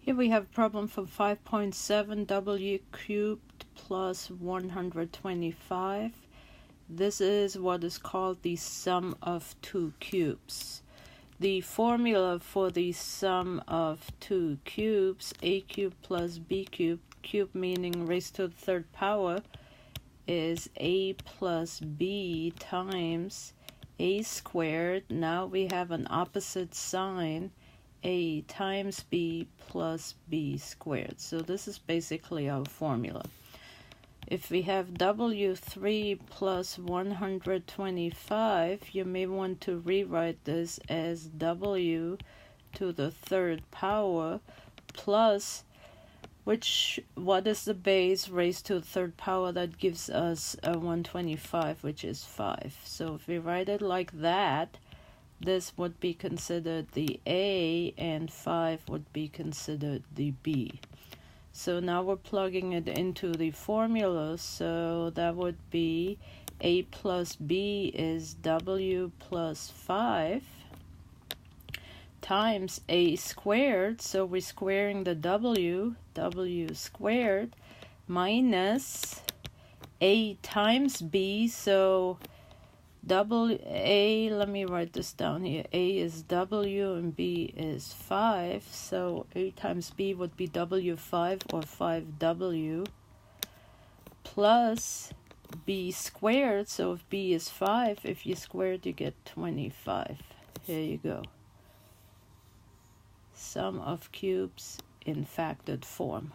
Here we have a problem for 5.7, w cubed plus 125. This is what is called the sum of two cubes. The formula for the sum of two cubes, a cubed plus b cubed, cube meaning raised to the third power, is a plus b times a squared. Now we have an opposite sign, a times b plus b squared. So this is basically our formula. If we have w3 plus 125, you may want to rewrite this as w to the third power plus, what is the base raised to the third power? That gives us a 125, which is 5. So if we write it like that, this would be considered the A and 5 would be considered the B. So now we're plugging it into the formula. So that would be A plus B is W plus 5 times A squared. So we're squaring the W squared, minus A times B. So A, let me write this down here. A is W and B is 5. So A times B would be W5 or 5W plus B squared. So if B is 5, if you square it, you get 25. Here you go. Sum of cubes in factored form.